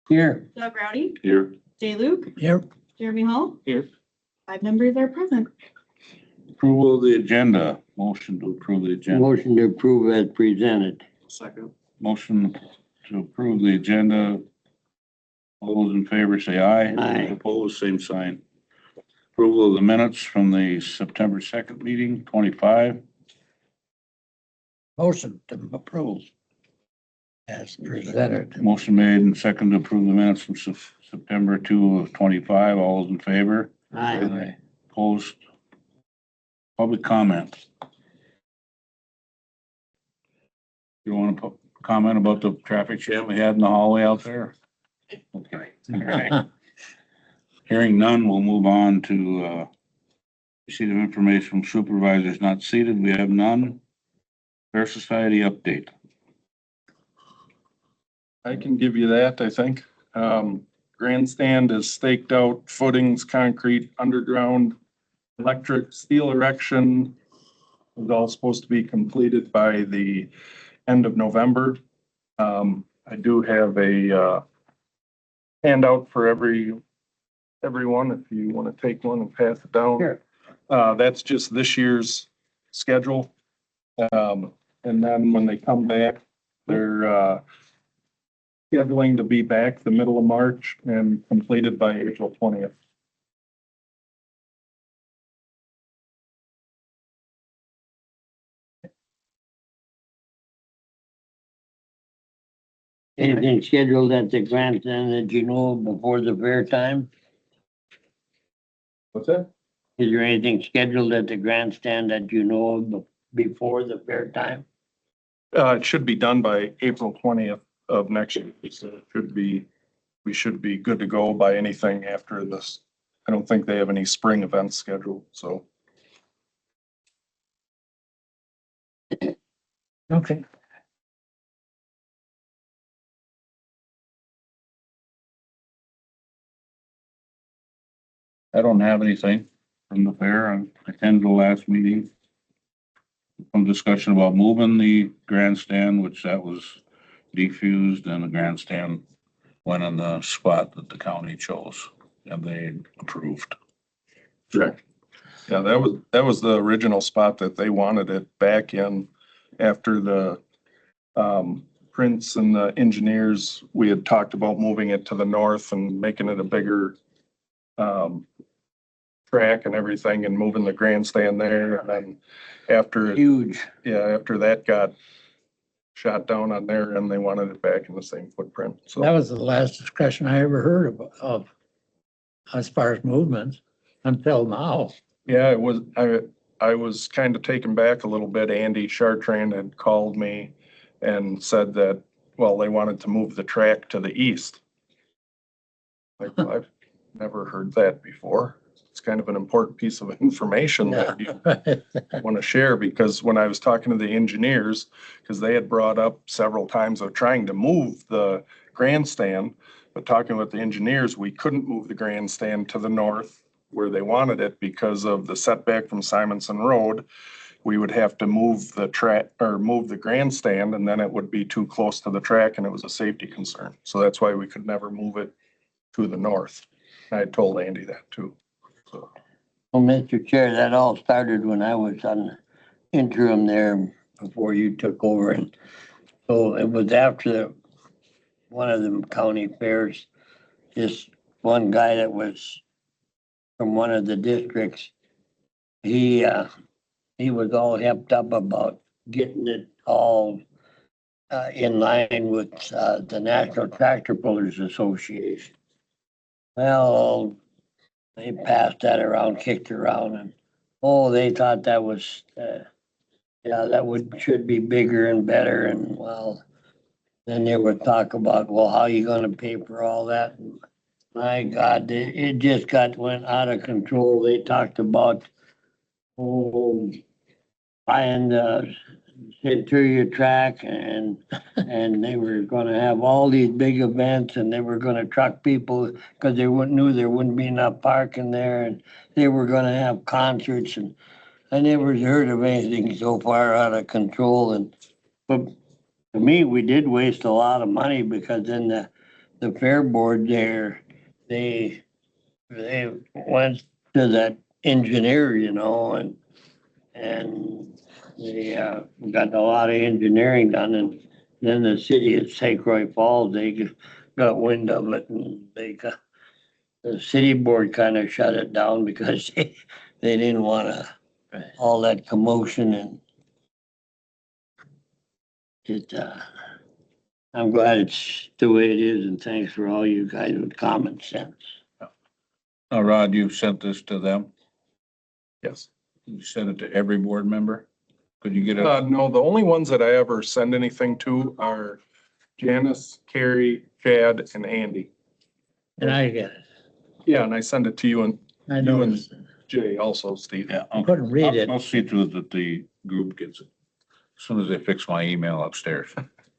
Here. Doug Rowdy, Here. Jay Luke, Here. Jeremy Hall, Here. 5 members are present. Approval of the agenda. Motion to approve the agenda. Motion to approve as presented. Second. Motion to approve the agenda. All those in favor say aye. Aye. Opposed, same sign. Approval of the minutes from the September 2nd meeting, 25. Motion to approve as presented. Motion made and second to approve the minutes from September 2 of 25. All those in favor? Aye. Opposed? Public comment. You want to comment about the traffic jam we had in the hallway out there? Okay. All right. Hearing none, we'll move on to receipt of information from supervisors not seated. We have none. Fair Society update. I can give you that, I think. Grandstand is staked out, footings, concrete, underground, electric, steel erection. Is all supposed to be completed by the end of November. I do have a handout for everyone, if you want to take one and pass it down. Sure. That's just this year's schedule. And then when they come back, they're scheduling to be back the middle of March and completed by April 20th. Anything scheduled at the grandstand that you know before the fair time? What's that? Is there anything scheduled at the grandstand that you know of before the fair time? It should be done by April 20th of next year. So it should be, we should be good to go by anything after this. I don't think they have any spring events scheduled, so. Okay. I don't have anything from the fair. I attended the last meeting. Some discussion about moving the grandstand, which that was defused, and the grandstand went on the spot that the county chose and they approved. Correct. Yeah, that was the original spot that they wanted it back in after the Prince and the engineers, we had talked about moving it to the north and making it a bigger track and everything and moving the grandstand there. And then after, Huge. after that got shot down on there and they wanted it back in the same footprint. That So, was the last discussion I ever heard of as far as movements until now. yeah, it was, I was kind of taken back a little bit. Andy Chartrand had called me and said that, well, they wanted to move the track to the east. Like, well, I've never heard that before. It's kind of an important piece of information that you want to share, because when I was talking to the engineers, because they had brought up several times of trying to move the grandstand, but talking with the engineers, we couldn't move the grandstand to the north where they wanted it because of the setback from Simonson Road. We would have to move the track or move the grandstand, and then it would be too close to the track and it was a safety concern. So that's why we could never move it to the north. I told Andy that too. So. Well, Mr. Chair, that all started when I was on interim there before you took over. And so it was after one of the county fairs, this one guy that was from one of the districts, he was all hepped up about getting it all in line with the National Tractor Pullers Association. Well, they passed that around, kicked it around, and they thought that was should be bigger and better. And well, then they would talk about, well, how you gonna pay for all that? And my God, it just went out of control. They talked about buying the interior track, and they were gonna have all these big events, and they were gonna truck people because they knew there wouldn't be enough parking there, and they were gonna have concerts, and I never heard of anything so far out of control. And but to me, we did waste a lot of money, because then the fair board there, they went to that engineer, you know, and they, got a lot of engineering done, and then the city of St. Croix Falls, they got wind of it, and the city board kind of shut it down because they didn't want all that commotion, and it, I'm glad it's the way it is, and thanks for all you guys with common sense. Rod, you sent this to them? Yes. You sent it to every board member? Could you get it? No, the only ones that I ever send anything to are Janice, Carrie, Chad, and Andy. And I get it. Yeah, and I send it to you and I You know, and- Jay also, Steve. Yeah. I couldn't read it. I'll see to it that the group gets it. As soon as they fix my email upstairs.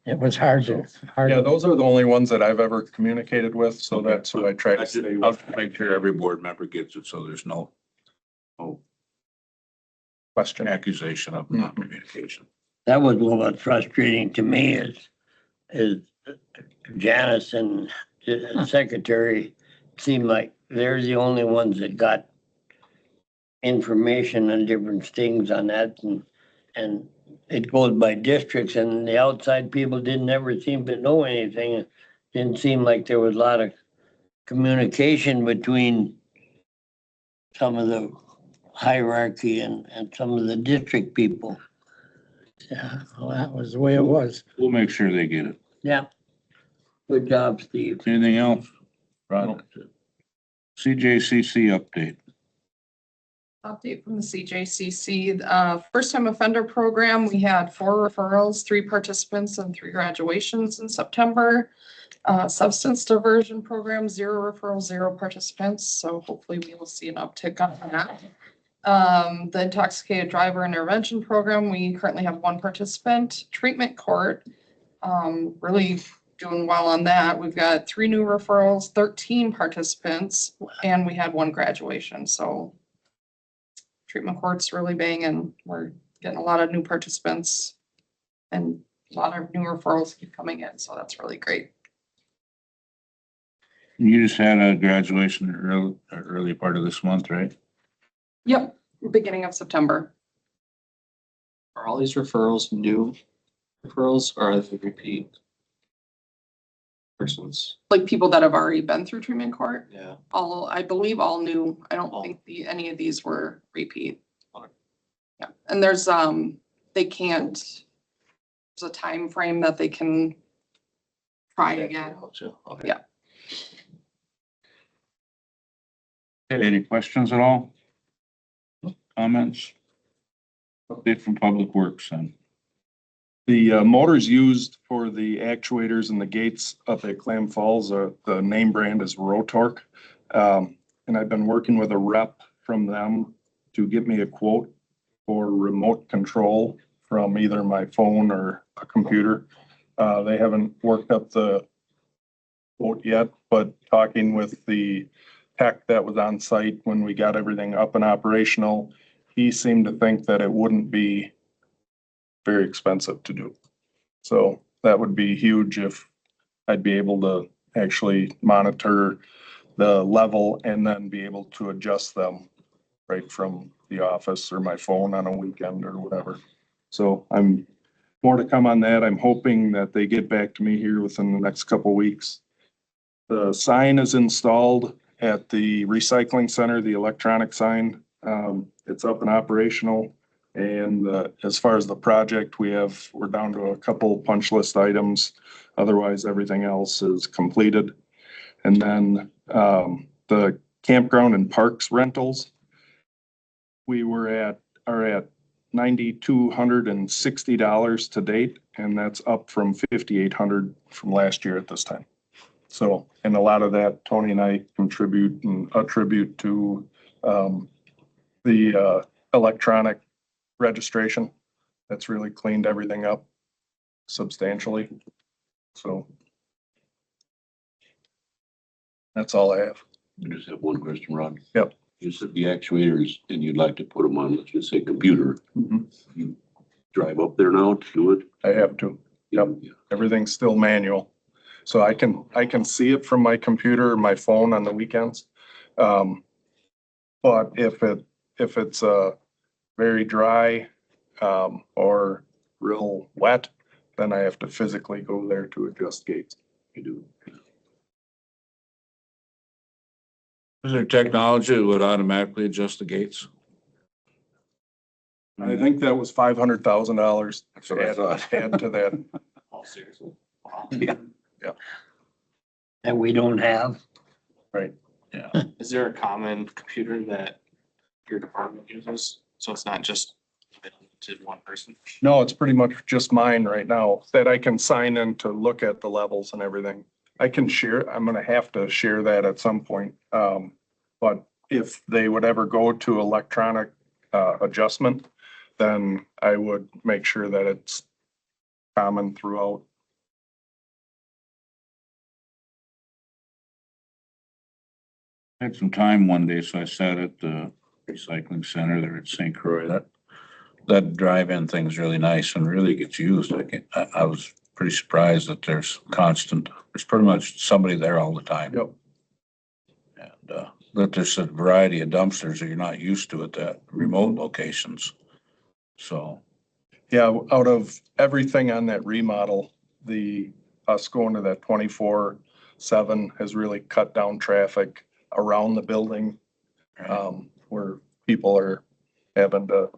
It was hard to, Yeah, those are the only ones that I've ever communicated with, so Okay. that's who I try to stay I'll with. make sure every board member gets it, so there's no Question. accusation of non-communication. That was what was frustrating to me is Janice and the secretary seemed like they're the only ones that got information on different things on that, and it goes by districts, and the outside people didn't ever seem to know anything. It didn't seem like there was a lot of communication between some of the hierarchy and some of the district people. yeah, well, that was the way it was. We'll make sure they get it. Yeah. Good job, Steve. Anything else? Rod? CJCC update. Update from the CJCC. First time offender program, we had 4 referrals, 3 participants and 3 graduations in September. Substance diversion program, 0 referrals, 0 participants. So hopefully we will see an uptick on that. The intoxicated driver intervention program, we currently have 1 participant. Treatment court, really doing well on that. We've got 3 new referrals, 13 participants, and we had 1 graduation. So treatment court's really banging. We're getting a lot of new participants and a lot of new referrals keep coming in. So that's really great. You just had a graduation early part of this month, right? Yep, beginning of September. Are all these referrals new referrals or are they repeat persons? Like people that have already been through treatment court, Yeah. all, I believe all new. I don't All. think any of these were repeat. Okay. Yeah, and there's, they can't, there's a time frame that they can try again. Okay. Yeah. Any questions at all? Comments? Update from Public Works then. The motors used for the actuators and the gates up at Clam Falls, the name brand is Rotork. And I've been working with a rep from them to get me a quote for remote control from either my phone or a computer. They haven't worked up the quote yet, but talking with the tech that was on site when we got everything up and operational, he seemed to think that it wouldn't be very expensive to do. So that would be huge if I'd be able to actually monitor the level and then be able to adjust them right from the office or my phone on a weekend or whatever. So I'm more to come on that. I'm hoping that they get back to me here within the next couple weeks. The sign is installed at the recycling center, the electronic sign. It's up and operational. And as far as the project, we're down to a couple punch list items. Otherwise, everything else is completed. And then the campground and parks rentals, we are at $9,260 to date, and that's up from $5,800 from last year at this time. So, and a lot of that, Tony and I contribute and attribute to the electronic registration. That's really cleaned everything up substantially. So that's all I have. I just have one question, Ron. Yep. You said the actuators and you'd like to put them on, let's just say, computer. You drive up there now to do it? I have to. Yep. Everything's still manual. So I can see it from my computer or my phone on the weekends. But if it's very dry, or real wet, then I have to physically go there to adjust gates. You do. Is there technology that would automatically adjust the gates? I think that was $500,000 That's what I thought. add to that. Oh, seriously? that we don't have. Is there a common computer that your department uses? So it's not just to one person? No, it's pretty much just mine right now that I can sign in to look at the levels and everything. I can share, I'm gonna have to share that at some point. But if they would ever go to electronic adjustment, then I would make sure that it's common throughout. I had some time one day, so I sat at the recycling center there at St. Croix. That drive-in thing's really nice and really gets used. I was pretty surprised that there's pretty much somebody there all the time. Yep. And, that there's a variety of dumpsters that you're not used to at that remote locations. So, Yeah, out of everything on that remodel, us going to that 24/7 has really cut down traffic around the building, where people are having to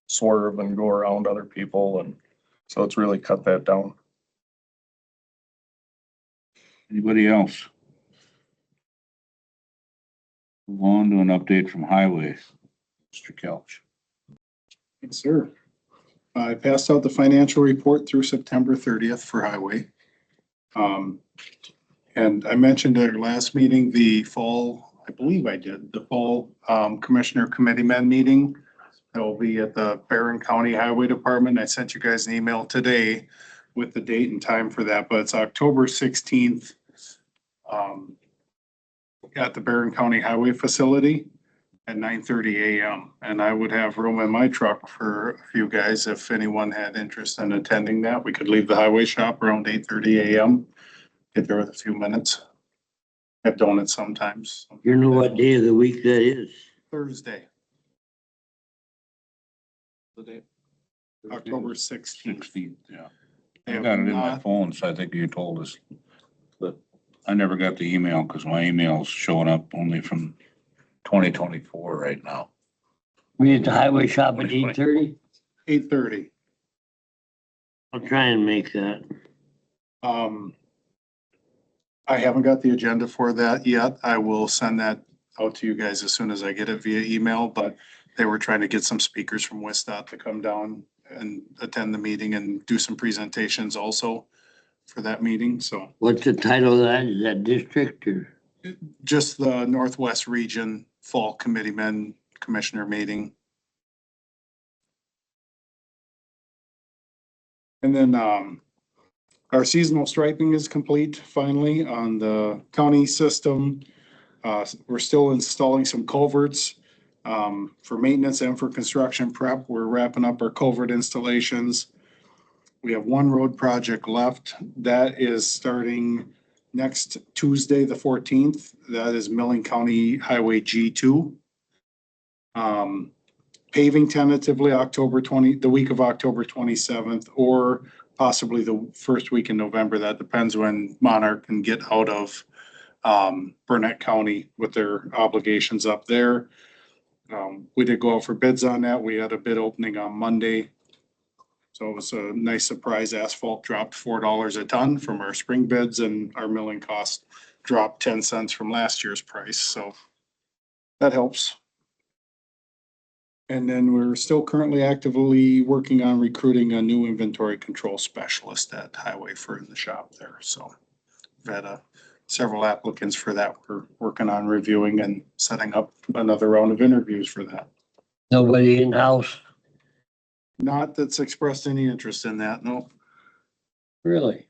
swerve and go around other people, and so it's really cut that down. anybody else? Move on to an update from Highway. Mr. Kelch. Yes, sir. I passed out the financial report through September 30th for Highway. And I mentioned at our last meeting, the fall, I believe I did, the fall Commissioner Committeeman meeting. That will be at the Barron County Highway Department. I sent you guys an email today with the date and time for that, but it's October 16th at the Barron County Highway Facility at 9:30 a.m. And I would have room in my truck for a few guys if anyone had interest in attending that. We could leave the highway shop around 8:30 a.m. Get there with a few minutes. Have donuts sometimes. You know what day of the week that is? Thursday, October 16th. 16th, yeah. They I have got it in my not- phone, so I think you told us. But I never got the email because my email's showing up only from 2024 right now. We at the highway shop at 8:30? 8:30. I'll try and make that. I haven't got the agenda for that yet. I will send that out to you guys as soon as I get it via email, but they were trying to get some speakers from WISDOT to come down and attend the meeting and do some presentations also for that meeting, so. What's the title of that? Is that district or? Just the Northwest Region Fall Committeeman Commissioner meeting. And then, our seasonal striping is complete finally on the county system. We're still installing some culverts, for maintenance and for construction prep. We're wrapping up our culvert installations. We have one road project left. That is starting next Tuesday, the 14th. That is Milling County Highway G2. Paving tentatively the week of October 27th, or possibly the first week in November. That depends when Monarch can get out of Burnett County with their obligations up there. We did go out for bids on that. We had a bid opening on Monday. So it was a nice surprise. Asphalt dropped $4 a ton from our spring bids, and our milling cost dropped 10 cents from last year's price. So that helps. And then we're still currently actively working on recruiting a new inventory control specialist at Highway for the shop there. So we've had several applicants for that. We're working on reviewing and setting up another round of interviews for that. Nobody in-house? Not that's expressed any interest in that, no. Really?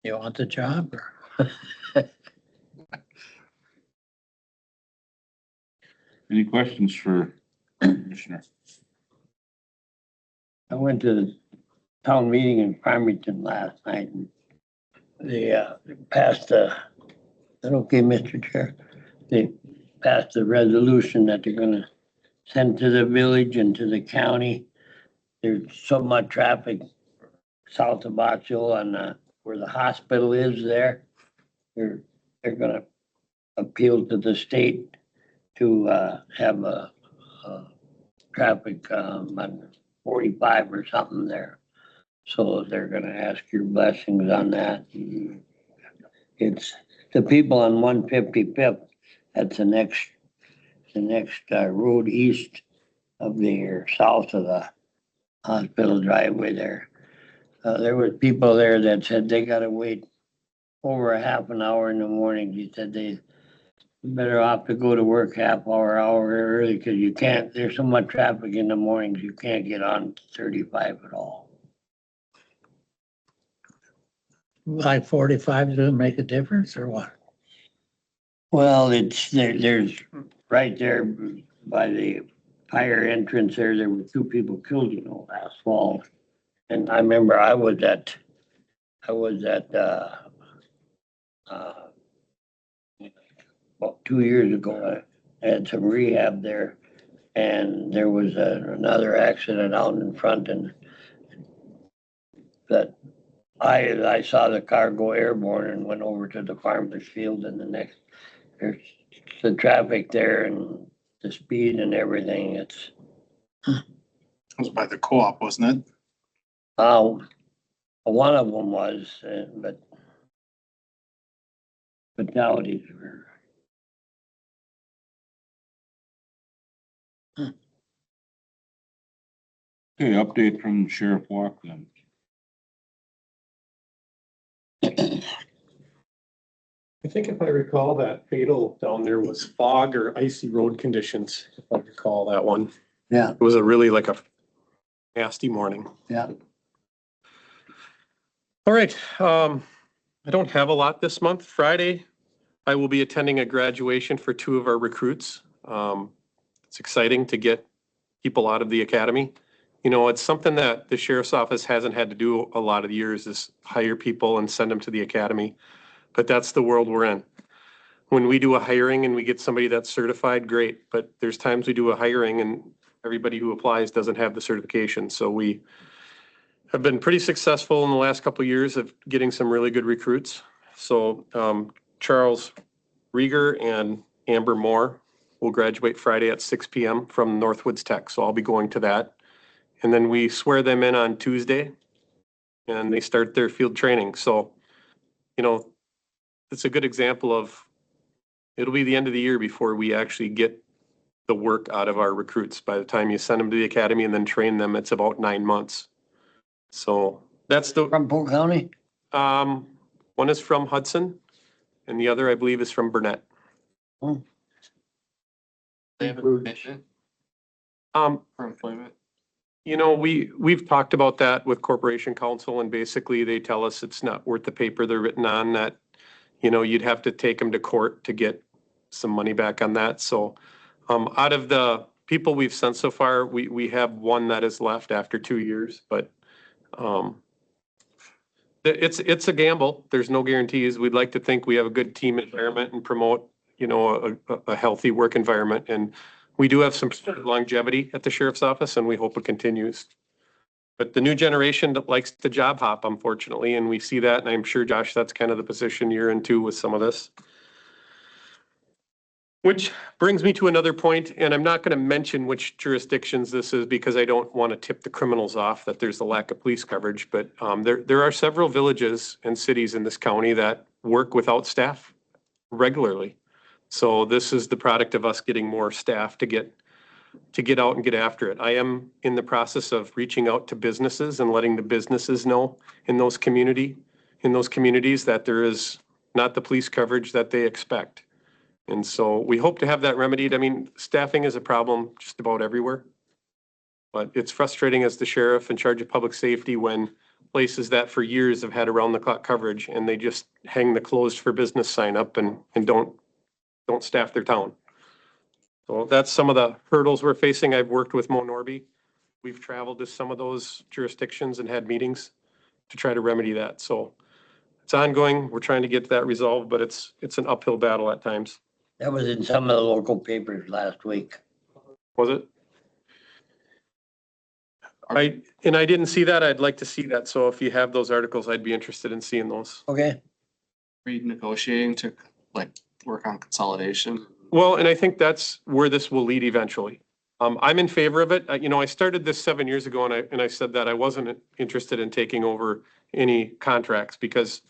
You want the job or? Any questions for Commissioner? I went to town meeting in Farmington last night. And they passed is that okay, Mr. Chair? They passed a resolution that they're gonna send to the village and to the county. There's so much traffic south of Boxell on where the hospital is there. They're gonna appeal to the state to have a traffic on 45 or something there. So they're gonna ask your blessings on that. It's the people on 155th, that's the next road east of there, south of the hospital driveway there. There were people there that said they gotta wait over a half an hour in the morning. He said they better off to go to work half hour early, because you can't, there's so much traffic in the mornings, you can't get on 35 at all. Like 45 doesn't make a difference or what? Well, it's, there's right there by the fire entrance there were 2 people killed, last fall. And I remember I was at about 2 years ago, I had some rehab there, and there was another accident out in front, and that I saw the car go airborne and went over to the farmer's field, and there's the traffic there and the speed and everything. It's It was by the co-op, wasn't it? one of them was, but fatalities were. Okay, update from Sheriff Walk then. I think if I recall, that fatal down there was fog or icy road conditions, if I recall that one. Yeah, It was a really like a nasty morning. yeah. All right, I don't have a lot this month. Friday, I will be attending a graduation for 2 of our recruits. It's exciting to get people out of the academy. It's something that the sheriff's office hasn't had to do a lot of years, is hire people and send them to the academy. But that's the world we're in. When we do a hiring and we get somebody that's certified, great. But there's times we do a hiring and everybody who applies doesn't have the certification. So we have been pretty successful in the last couple of years of getting some really good recruits. So Charles Rieger and Amber Moore will graduate Friday at 6 p.m. from Northwoods Tech. So I'll be going to that. And then we swear them in on Tuesday and they start their field training. So, it's a good example of, it'll be the end of the year before we actually get the work out of our recruits. By the time you send them to the academy and then train them, it's about 9 months. So that's From Polk County? one is from Hudson and the other, I believe, is from Burnett. They have a permission For employment. We've talked about that with Corporation Counsel, and basically they tell us it's not worth the paper they're written on, that, you'd have to take them to court to get some money back on that. So out of the people we've sent so far, we have one that is left after 2 years, but it's a gamble. There's no guarantees. We'd like to think we have a good team environment and promote, a healthy work environment. And we do have some longevity at the sheriff's office, and we hope it continues. But the new generation that likes to job hop, unfortunately, and we see that, and I'm sure, Josh, that's kind of the position you're into with some of this. Which brings me to another point, and I'm not going to mention which jurisdictions this is because I don't want to tip the criminals off that there's a lack of police coverage, but there are several villages and cities in this county that work without staff regularly. So this is the product of us getting more staff to get out and get after it. I am in the process of reaching out to businesses and letting the businesses know in those communities that there is not the police coverage that they expect. And so we hope to have that remedied. I mean, staffing is a problem just about everywhere. But it's frustrating as the sheriff in charge of public safety when places that for years have had around the clock coverage and they just hang the closed for business sign up and don't staff their town. So that's some of the hurdles we're facing. I've worked with Mo Norby we've traveled to some of those jurisdictions and had meetings to try to remedy that. So it's ongoing. We're trying to get that resolved, but it's an uphill battle at times. That was in some of the local papers last week. Was it? I didn't see that. I'd like to see that. So if you have those articles, I'd be interested in seeing those. Okay. Are you negotiating to like work on consolidation? Well, and I think that's where this will lead eventually. I'm in favor of it. I started this 7 years ago and I said that I wasn't interested in taking over any contracts because,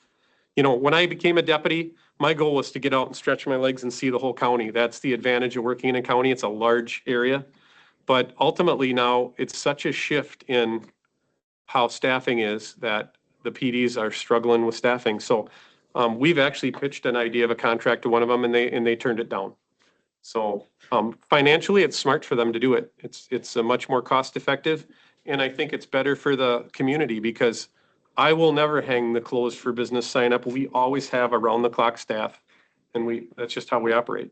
when I became a deputy, my goal was to get out and stretch my legs and see the whole county. That's the advantage of working in a county. It's a large area. But ultimately now it's such a shift in how staffing is that the PDs are struggling with staffing. So we've actually pitched an idea of a contract to one of them and they turned it down. So financially, it's smart for them to do it. It's a much more cost effective. And I think it's better for the community because I will never hang the closed for business sign up. We always have around the clock staff and that's just how we operate.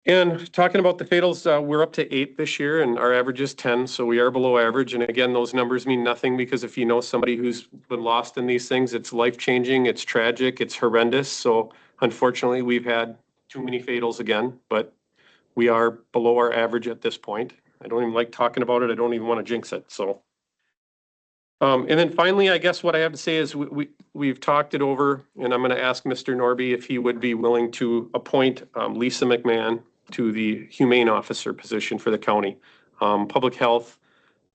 And talking about the fatals, we're up to 8 this year and our average is 10. So we are below average. And again, those numbers mean nothing because if you know somebody who's been lost in these things, it's life changing, it's tragic, it's horrendous. So unfortunately, we've had too many fatals again, but we are below our average at this point. I don't even like talking about it. I don't even want to jinx it. So, and then finally, I guess what I have to say is we've talked it over and I'm going to ask Mr. Norby if he would be willing to appoint Lisa McMahon to the humane officer position for the county. Public health,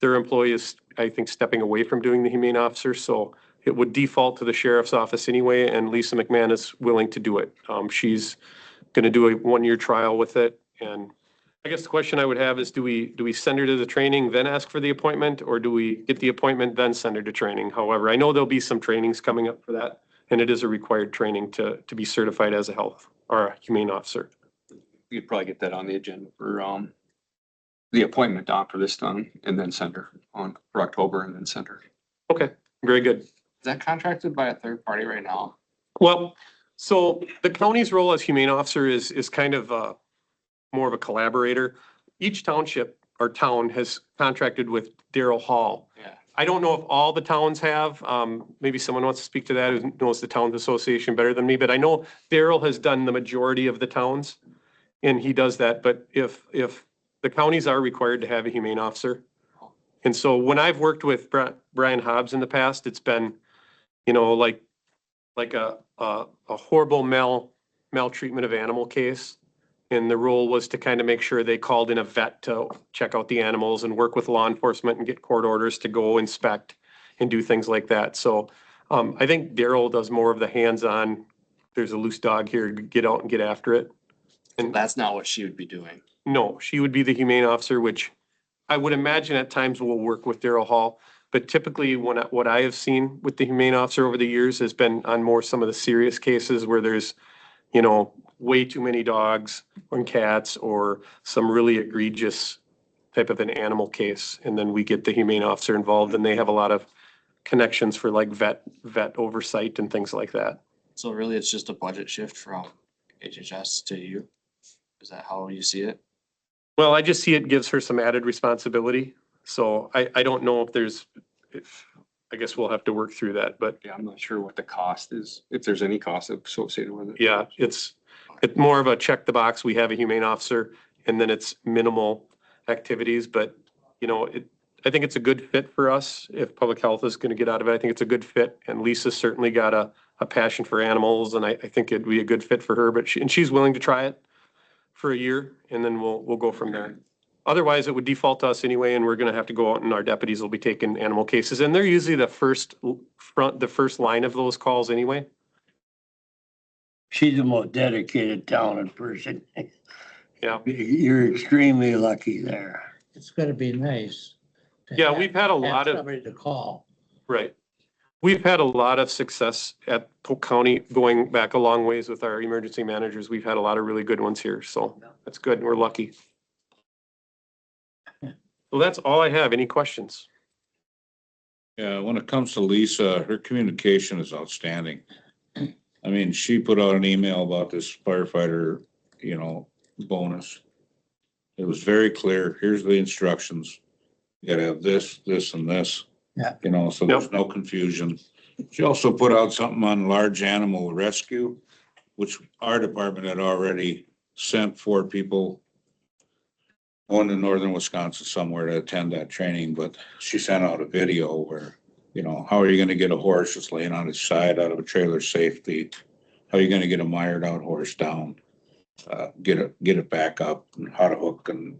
their employee is, I think, stepping away from doing the humane officer. So it would default to the sheriff's office anyway, and Lisa McMahon is willing to do it. She's going to do a 1-year trial with it. And I guess the question I would have is, do we send her to the training, then ask for the appointment, or do we get the appointment, then send her to training? However, I know there'll be some trainings coming up for that, and it is a required training to be certified as a health or a humane officer. You'd probably get that on the agenda for the appointment for this done and then send her on for October and then send her. Okay, very good. Is that contracted by a third party right now? Well, so the county's role as humane officer is kind of more of a collaborator. Each township or town has contracted with Darrell Hall. Yeah. I don't know if all the towns have, maybe someone wants to speak to that who knows the towns association better than me, but I know Darrell has done the majority of the towns and he does that. But if the counties are required to have a humane officer. And so when I've worked with Brian Hobbs in the past, it's been, like a horrible maltreatment of animal case. And the role was to kind of make sure they called in a vet to check out the animals and work with law enforcement and get court orders to go inspect and do things like that. So I think Darrell does more of the hands-on, there's a loose dog here, get out and get after it. And that's not what she would be doing. No, she would be the humane officer, which I would imagine at times will work with Darrell Hall. But typically what I have seen with the humane officer over the years has been on more some of the serious cases where there's, way too many dogs or cats or some really egregious type of an animal case. And then we get the humane officer involved and they have a lot of connections for like vet oversight and things like that. So really, it's just a budget shift from HHS to you? Is that how you see it? Well, I just see it gives her some added responsibility. So I don't know I guess we'll have to work through that, but Yeah, I'm not sure what the cost is, if there's any cost associated with it. yeah, it's more of a check the box. We have a humane officer and then it's minimal activities, but I think it's a good fit for us. If public health is going to get out of it, I think it's a good fit. And Lisa's certainly got a passion for animals and I think it'd be a good fit for her, but she's willing to try it for a year and then we'll go from there. Otherwise, it would default to us anyway, and we're going to have to go out and our deputies will be taking animal cases. And they're usually the first line of those calls anyway. She's the most dedicated, talented person. Yeah. You're extremely lucky there. It's gonna be nice. to Yeah, have- we've had a have lot of, Somebody to call. right. We've had a lot of success at Polk County going back a long ways with our emergency managers. We've had a lot of really good ones here. So that's good. We're lucky. Well, that's all I have. Any questions? Yeah, when it comes to Lisa, her communication is outstanding. I mean, she put out an email about this firefighter, bonus. It was very clear. Here's the instructions. You gotta have this, this and this. Yeah. You know, so there's no confusion. She also put out something on large animal rescue, which our department had already sent 4 people. One in northern Wisconsin somewhere to attend that training, but she sent out a video where, you know, how are you gonna get a horse that's laying on its side out of a trailer safety? How are you gonna get a mired out horse down? Get it back up, and how to hook, and,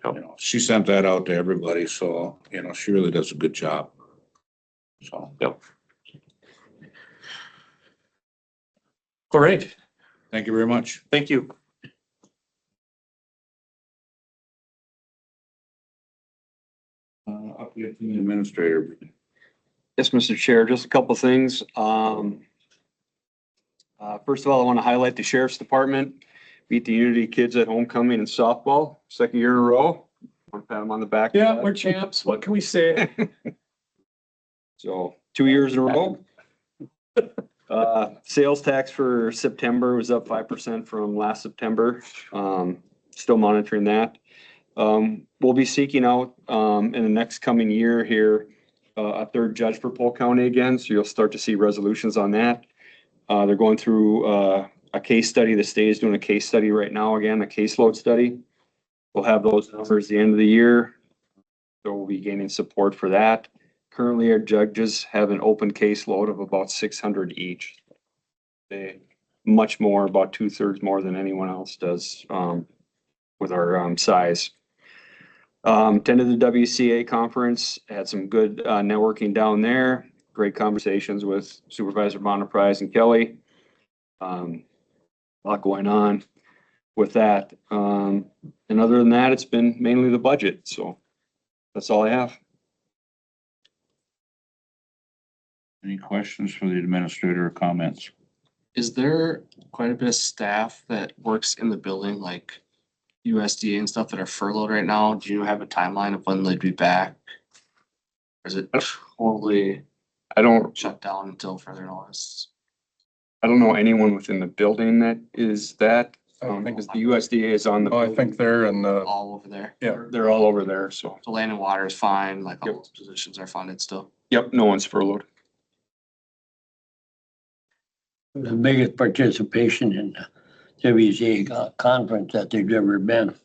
you know, she sent that out to everybody, so, you know, she really does a good job. So. Yep. All right, Thank you very much. thank you. Update from the administrator. Yes, Mr. Chair, just a couple things. First of all, I want to highlight the Sheriff's Department, beat the Unity kids at homecoming in softball, second year in a row. Want to pat them on the back. Yeah, we're champs. What can we say? So 2 years in a row. Sales tax for September was up 5% from last September. Still monitoring that. We'll be seeking out, in the next coming year here, a third judge for Polk County again, so you'll start to see resolutions on that. They're going through, a case study. The state is doing a case study right now, again, a caseload study. We'll have those numbers at the end of the year. So we'll be gaining support for that. Currently, our judges have an open caseload of about 600 each. They much more, about 2/3 more than anyone else does, with our, size. Attended the WCA conference, had some good, networking down there. Great conversations with Supervisor Monoprice and Kelly. A lot going on with that. And other than that, it's been mainly the budget. So that's all I have. Any questions for the administrator or comments? Is there quite a bit of staff that works in the building, like USDA and stuff that are furloughed right now? Do you have a timeline of when they'd be back? Or is it totally I don't shut down until further notice? know anyone within the building that is that. I don't think Because the USDA is on the. Oh, I think they're in the, All over there. yeah, They're all over there, so. So land and water is fine, like all Yep. those positions are funded still. Yep, no one's furloughed. The biggest participation in the WCA conference that there's ever been.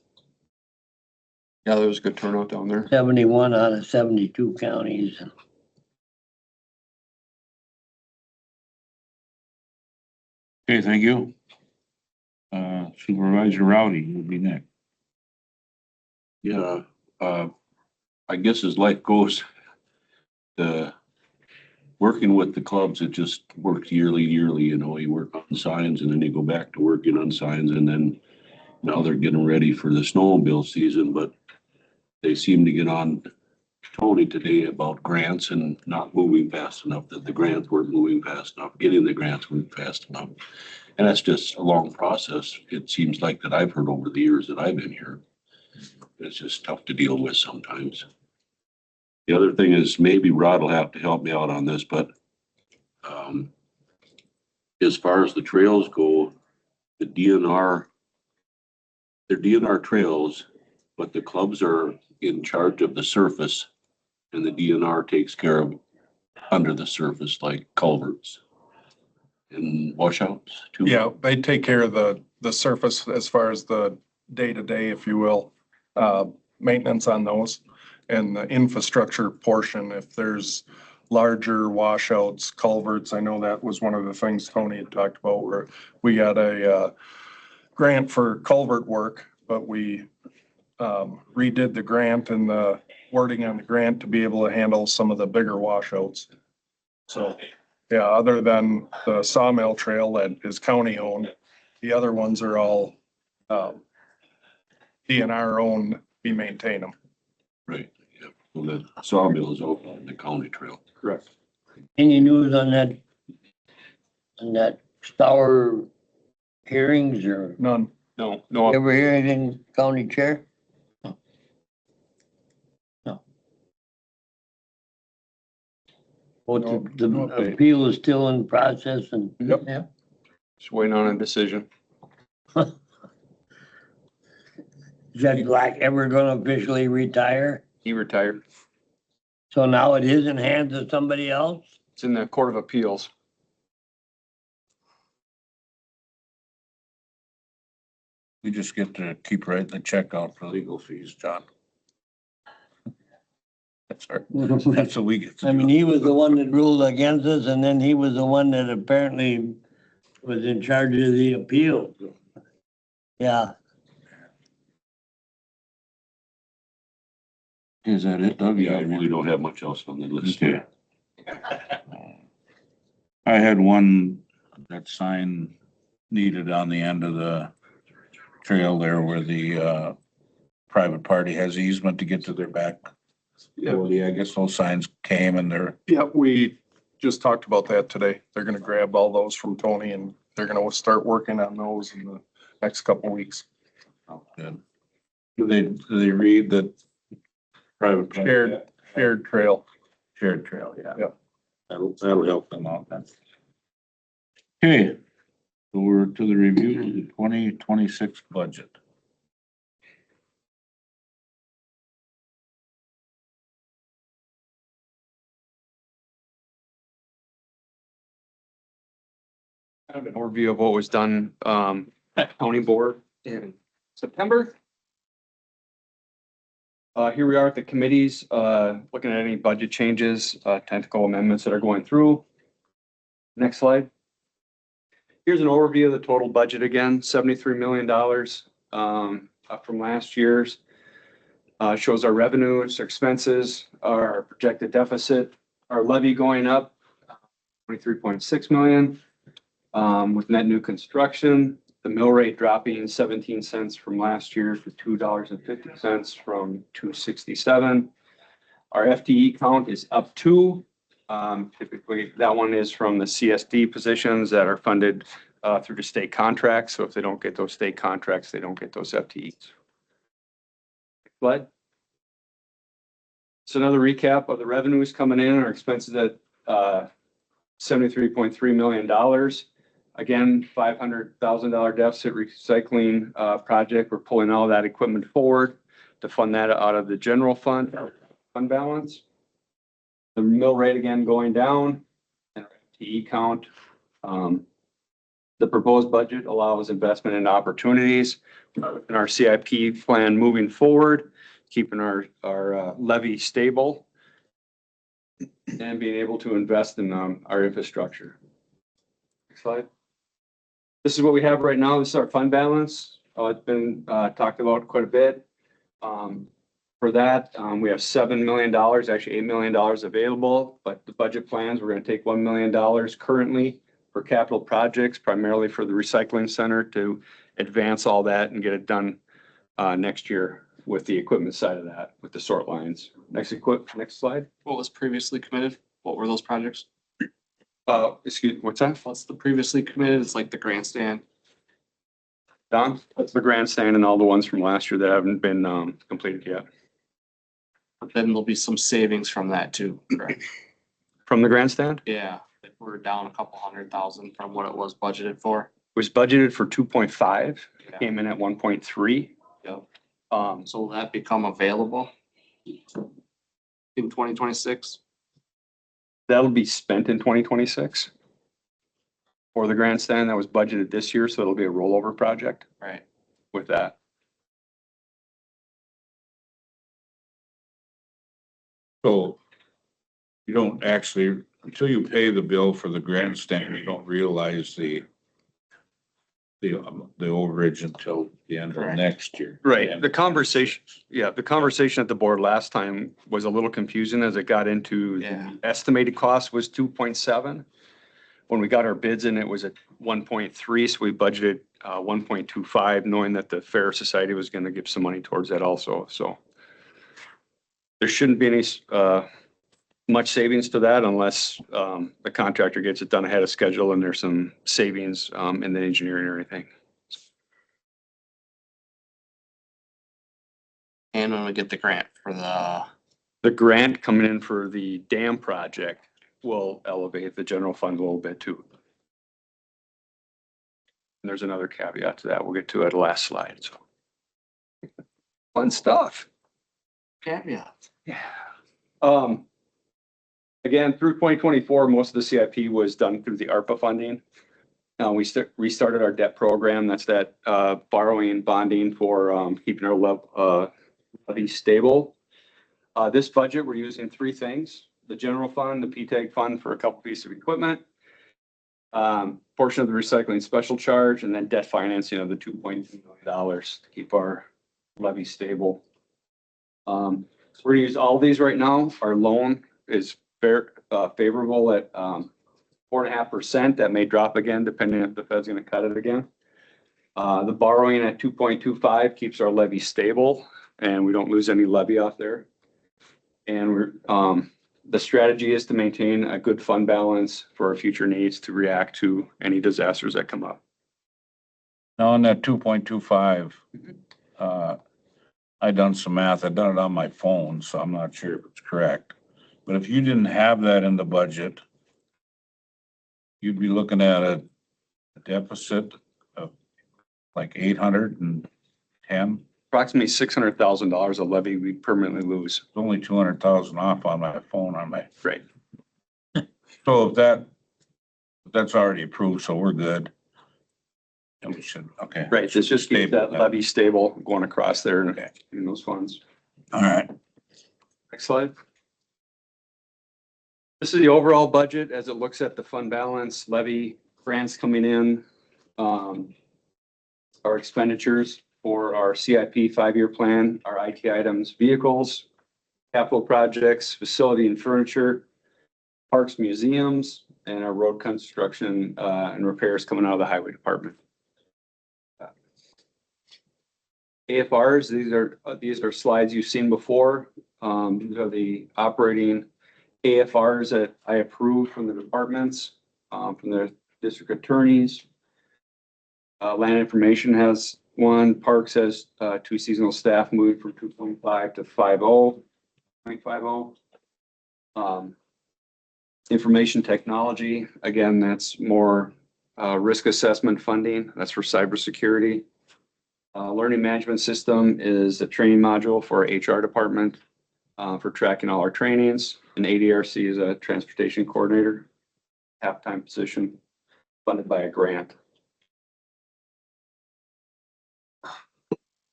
Yeah, there was a good turnout down there. 71 out of 72 counties. Okay, thank you. Supervisor Rowdy, you'll be next. Yeah, I guess as life goes, working with the clubs, it just works yearly, you know, you work on signs and then you go back to working on signs, and then now they're getting ready for the snowmobile season, but they seem to get on Tony today about grants and not moving fast enough, that the grants weren't moving fast enough, getting the grants weren't fast enough. And that's just a long process. It seems like that I've heard over the years that I've been here. It's just tough to deal with sometimes. The other thing is, maybe Rod will have to help me out on this, but as far as the trails go, the DNR, they're DNR trails, but the clubs are in charge of the surface, and the DNR takes care of under the surface, like culverts and washouts too. yeah, they take care of the surface as far as the day-to-day, if you will, maintenance on those. And the infrastructure portion, if there's larger washouts, culverts, I know that was one of the things Tony had talked about, where we got a grant for culvert work, but we redid the grant and the wording on the grant to be able to handle some of the bigger washouts. So, yeah, other than the Sawmill Trail that is county owned, the other ones are all DNR owned, we maintain them. Right, yeah. Well, the sawmill is over on the county trail. Correct. Any news on that Stour hearings, or None. No, no, ever hear anything, county chair? No. Well, No the update. appeal is still in process, and just waiting on a decision. is Judge Black ever gonna officially retire? He retired. So now it is in hands of somebody else? It's in the Court of Appeals. We just get to keep writing the check out for legal fees, John. That's what we get to I mean, do. he was the one that ruled against us, and then he was the one that apparently was in charge of the appeal. Yeah, Is that it, Doug? Yeah, we don't have much else on the list here. I had one, that sign needed on the end of the trail there where the private party has easement to get to their back. Well, yeah, I guess those signs came and they're, Yeah, we just talked about that today. They're gonna grab all those from Tony and they're gonna start working on those in the next couple of weeks. oh, good. Do they read that private? Shared trail. Shared trail, yeah. Yep. That'll help them out then. Okay, so we're to the review of the 2026 budget. Kind of an overview of what was done, at county board in September. Here we are at the committees, looking at any budget changes, technical amendments that are going through. Next slide. Here's an overview of the total budget again, $73 million, up from last year's. Shows our revenues, our expenses, our projected deficit, our levy going up, 23.6 million. With net new construction, the mill rate dropping 17 cents from last year to $2.50 from 2.67. Our FTE count is up 2. Typically, that one is from the CSD positions that are funded through the state contracts. So if they don't get those state contracts, they don't get those FTEs. Slide. So another recap of the revenues coming in, our expenses at $73.3 million. Again, $500,000 deficit recycling project. We're pulling all that equipment forward to fund that out of the general fund balance. The mill rate again going down and our FTE count. The proposed budget allows investment in opportunities in our CIP plan moving forward, keeping our levy stable and being able to invest in our infrastructure. Next slide. This is what we have right now. This is our fund balance. It's been talked about quite a bit. For that, we have $7 million, actually $8 million available, but the budget plans, we're going to take $1 million currently for capital projects, primarily for the recycling center to advance all that and get it done next year with the equipment side of that, with the sort lines. Next slide. What was previously committed? What were those projects? What's that? What's the previously committed? It's like the grandstand. Don? That's the grandstand and all the ones from last year that haven't been completed yet. But then there'll be some savings from that too, correct? From the grandstand? Yeah, we're down a couple 100,000 from what it was budgeted for. It was budgeted for 2.5, Yeah. came in at 1.3. Yep. So will that become available in 2026? That'll be spent in 2026 for the grandstand that was budgeted this year, so it'll be a rollover project Right. with that. So you don't actually, until you pay the bill for the grandstand, you don't realize the overage until the end of Correct. next year. Right, the conversation at the board last time was a little confusing as it got into Yeah. the estimated cost was 2.7. When we got our bids in, it was at 1.3, so we budgeted 1.25, knowing that the Fair Society was gonna give some money towards that also, so. There shouldn't be any much savings to that unless the contractor gets it done ahead of schedule and there's some savings in the engineering or anything. And when we get the grant for The grant coming in for the dam project will elevate the general fund a little bit too. And there's another caveat to that we'll get to at the last slide, so. Fun stuff. Yeah. Um, again, through 2024, most of the CIP was done through the ARPA funding. We restarted our debt program. That's that borrowing, bonding for keeping our levy stable. This budget, we're using three things: the general fund, the PTAG fund for a couple pieces of equipment, portion of the recycling special charge, and then debt financing of the $2.2 million to keep our levy stable. So we're gonna use all these right now. Our loan is favorable at 4.5%. That may drop again depending if the Fed's gonna cut it again. The borrowing at 2.25 keeps our levy stable and we don't lose any levy off there. And the strategy is to maintain a good fund balance for our future needs to react to any disasters that come up. Now on that 2.25, I done some math. I done it on my phone, so I'm not sure if it's correct. But if you didn't have that in the budget, you'd be looking at a deficit of like 810. Approximately $600,000 of levy we permanently lose. It's only 200,000 off on my phone on my. Right. So if that's already approved, so we're good. And we should, okay. Right, this just keeps that levy stable going across there and Okay. in those funds. All right. Next slide. This is the overall budget as it looks at the fund balance, levy, grants coming in, our expenditures for our CIP 5-year plan, our IT items, vehicles, capital projects, facility and furniture, parks, museums, and our road construction and repairs coming out of the highway department. AFRs, these are slides you've seen before. These are the operating AFRs that I approved from the departments, from the district attorneys. Land information has one, Parks has 2 seasonal staff moved from 2.5 to 0.50. Information technology, again, that's more risk assessment funding. That's for cybersecurity. Learning management system is a training module for our HR department for tracking all our trainings. And ADRC is a transportation coordinator, half-time position funded by a grant.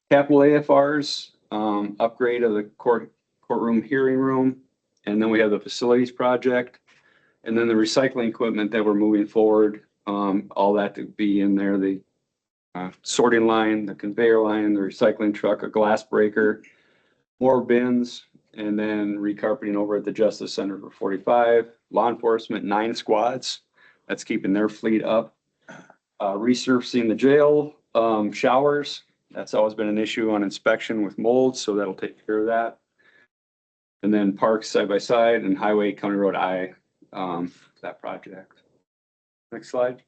Capital AFRs, upgrade of the courtroom hearing room. And then we have the facilities project. And then the recycling equipment that we're moving forward, all that to be in there, the sorting line, the conveyor line, the recycling truck, a glass breaker, more bins, and then recarpeting over at the Justice Center for 45. Law enforcement, 9 squads. That's keeping their fleet up. Resurfacing the jail, showers. That's always been an issue on inspection with mold, so that'll take care of that. And then parks side by side and highway County Road I, that project. Next slide.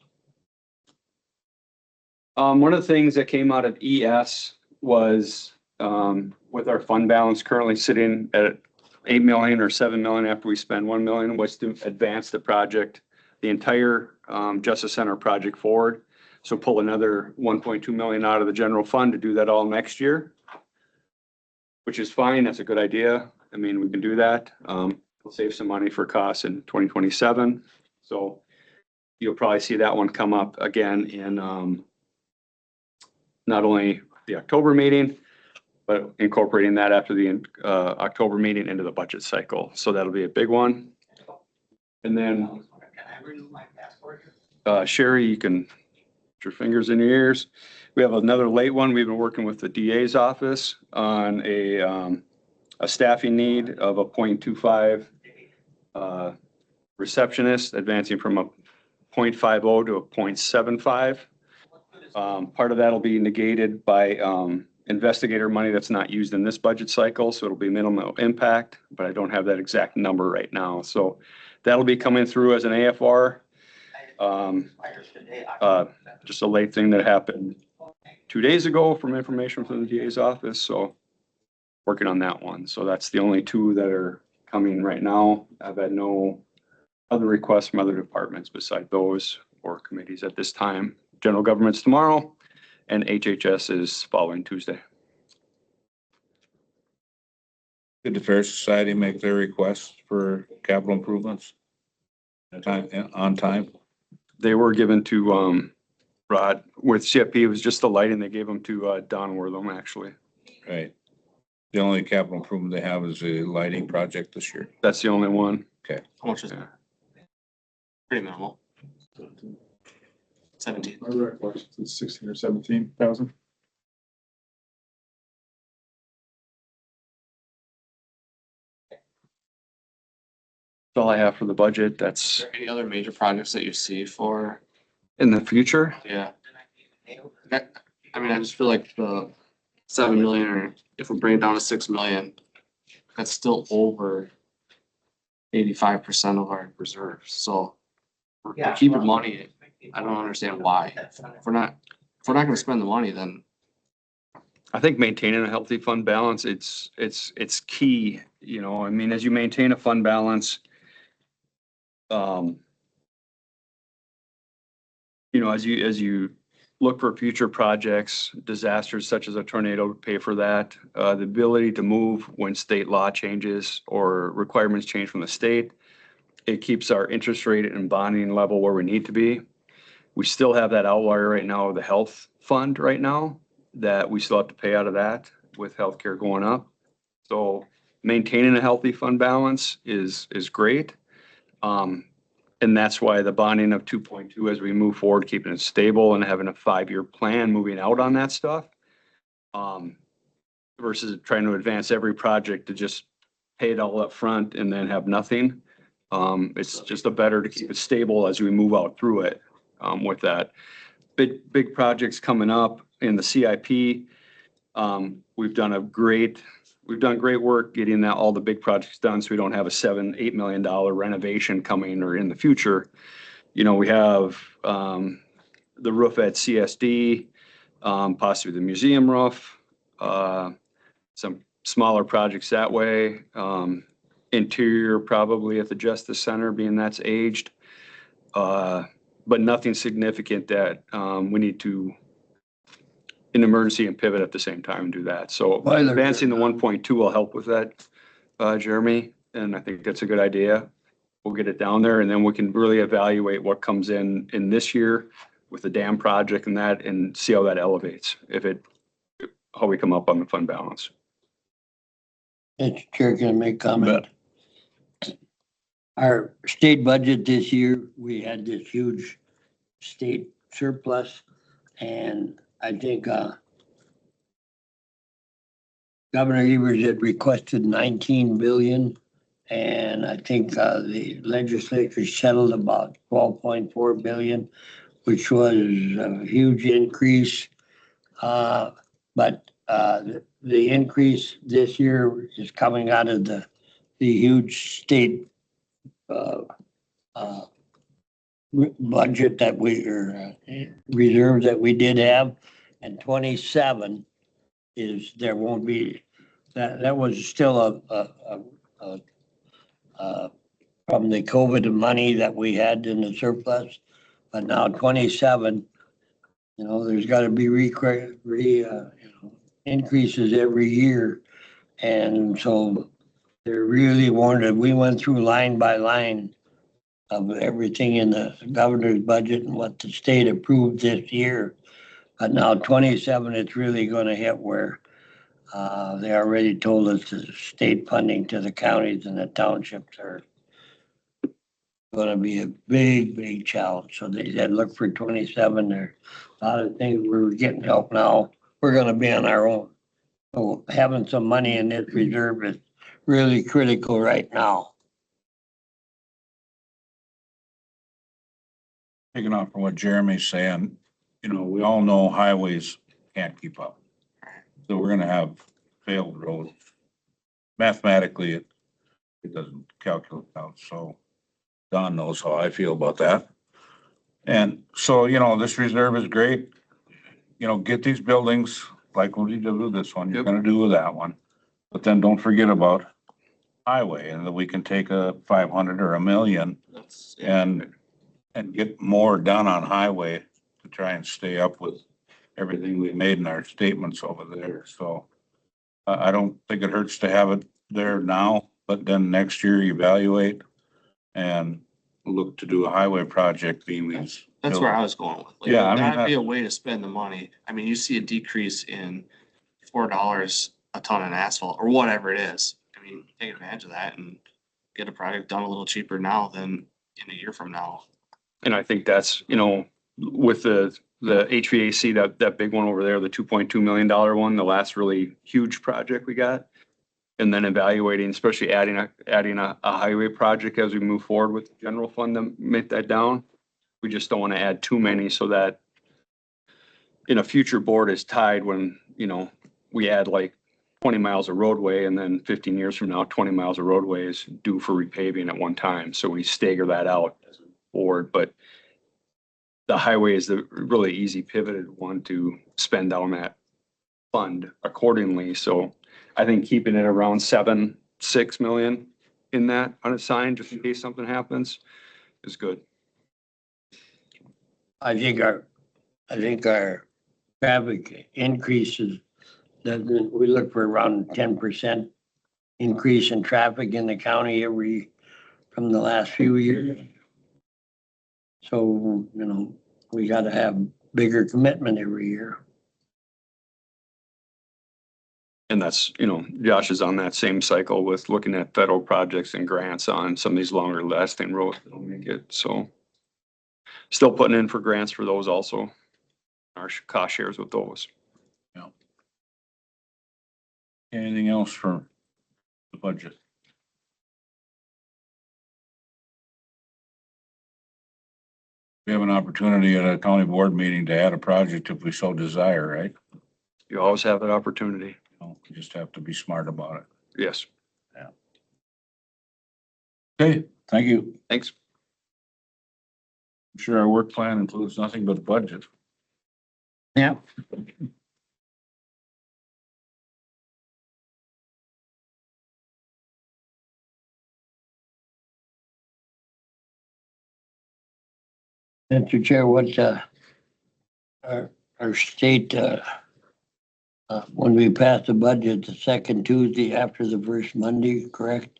One of the things that came out of ES was with our fund balance currently sitting at 8 million or 7 million after we spend 1 million, was to advance the project, the entire Justice Center project forward. So pull another 1.2 million out of the general fund to do that all next year, which is fine. That's a good idea. I mean, we can do that. We'll save some money for costs in 2027. So you'll probably see that one come up again in not only the October meeting, but incorporating that after the October meeting into the budget cycle. So that'll be a big one. And then Sherry, you can put your fingers in your ears. We have another late one. We've been working with the DA's office on a staffing need of a 0.25 receptionist, advancing from a 0.50 to a 0.75. Part of that will be negated by investigator money that's not used in this budget cycle, so it'll be minimal impact, but I don't have that exact number right now. So that'll be coming through as an AFR. Just a late thing that happened 2 days ago from information from the DA's office, so working on that one. So that's the only 2 that are coming right now. I've had no other requests from other departments beside those or committees at this time. General government's tomorrow and HHS is following Tuesday. Did the Fair Society make their requests for capital improvements? On time? They were given to, Rod, with CIP, it was just the lighting. They gave them to, Don Wortham, actually. Right. The only capital improvement they have is a lighting project this year. That's the only one. How much is it? Pretty minimal. 17. My recollection is 16 or 17,000. That's all I have for the budget. Is That's there any other major projects that you see for, in the future. yeah? I mean, I just feel like the 7 million, or if we bring it down to 6 million, that's still over 85% of our reserves, so we're keeping money. I don't understand why. If we're not gonna spend the money, then I think maintaining a healthy fund balance, it's key, you know, I mean, as you maintain a fund balance, you know, as you look for future projects, disasters such as a tornado pay for that, the ability to move when state law changes or requirements change from the state. It keeps our interest rate and bonding level where we need to be. We still have that outlier right now, the health fund right now, that we still have to pay out of that with healthcare going up. So maintaining a healthy fund balance is great. And that's why the bonding of 2.2 as we move forward, keeping it stable and having a 5-year plan moving out on that stuff. Versus trying to advance every project to just pay it all up front and then have nothing. It's just a better to keep it stable as we move out through it, with that. Big projects coming up in the CIP. We've done great work getting all the big projects done, so we don't have a $7-8 million renovation coming or in the future. You know, we have the roof at CSD, possibly the museum roof, some smaller projects that way. Interior probably at the Justice Center, being that's aged. But nothing significant that we need to, in emergency, and pivot at the same time and do that. So Boiler. advancing the 1.2 will help with that, Jeremy, and I think that's a good idea. We'll get it down there and then we can really evaluate what comes in this year with the dam project and that, and see how that elevates, how we come up on the fund balance. Mr. Chair, can I make a comment? Our state budget this year, we had this huge state surplus, and I think Governor Evers had requested 19 billion, and I think the legislature settled about 12.4 billion, which was a huge increase. But the increase this year is coming out of the huge state budget that reserve that we did have, and 27 is, there won't be, that was still from the COVID money that we had in the surplus, but now 27, you know, there's got to be increases every year, and so they're really warranted. We went through line by line of everything in the governor's budget and what the state approved this year. But now 27, it's really going to hit where they already told us the state funding to the counties and the townships are going to be a big challenge. So they said, look for 27. There are a lot of things we're getting help now. We're going to be on our own. So having some money in this reserve is really critical right now. Taking off from what Jeremy's saying, you know, we all know highways can't keep up. So we're gonna have failed roads. Mathematically, it doesn't calculate out, so Don knows how I feel about that. And so, you know, this reserve is great. You know, get these buildings, like what you did with this one, you're gonna do with that one. But then don't forget about highway, and that we can take a 500 or $1 million and get more done on highway to try and stay up with everything we made in our statements over there. So I don't think it hurts to have it there now, but then next year evaluate and look to do a highway project being these. That's where I was going with. Like, Yeah, I mean, that'd be that's- a way to spend the money. I mean, you see a decrease in $4 a ton in asphalt or whatever it is. I mean, take advantage of that and get a project done a little cheaper now than in a year from now. And I think that's, with the HVAC, that big one over there, the $2.2 million one, the last really huge project we got. And then evaluating, especially adding a highway project as we move forward with the general fund to make that down. We just don't want to add too many so that in a future board is tied when, we add like 20 miles of roadway and then 15 years from now, 20 miles of roadway is due for repaving at one time. So we stagger that out as a board, but the highway is the really easy pivoted one to spend down that fund accordingly. So I think keeping it around 6 million in that unassigned, just in case something happens, is good. I think our traffic increases, that we look for around 10% increase in traffic in the county from the last few years. So, we gotta have bigger commitment every year. And that's, Josh is on that same cycle with looking at federal projects and grants on some of these longer lasting roads that'll make it. So still putting in for grants for those also. Our cost shares with those. Anything else for the budget? We have an opportunity at a county board meeting to add a project if we so desire, right? You always have that opportunity. We just have to be smart about it. Yes. Okay, thank you. Thanks. I'm sure our work plan includes nothing but budget. Yeah. Mr. Chair, what's our state, when we pass the budget, the second Tuesday after the first Monday, correct?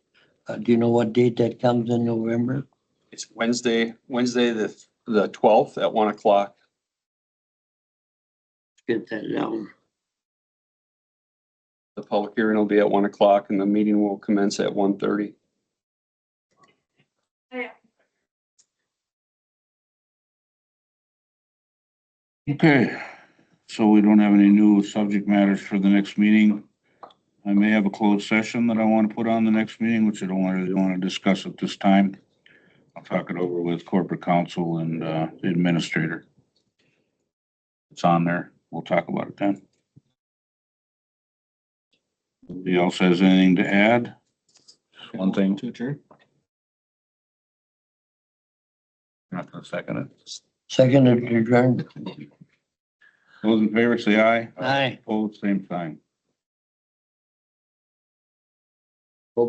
Do you know what date that comes in November? It's Wednesday, the 12th at 1 o'clock. Get that down. The public hearing will be at 1 o'clock and the meeting will commence at 1:30. Okay, so we don't have any new subject matters for the next meeting. I may have a closed session that I want to put on the next meeting, which I don't really want to discuss at this time. I'll talk it over with corporate counsel and the administrator. It's on there. We'll talk about it then. Nobody else has anything to add? One thing. To adjourn. Not gonna second it. Second adjourned. Those in favor say aye. Aye. Opposed, same sign.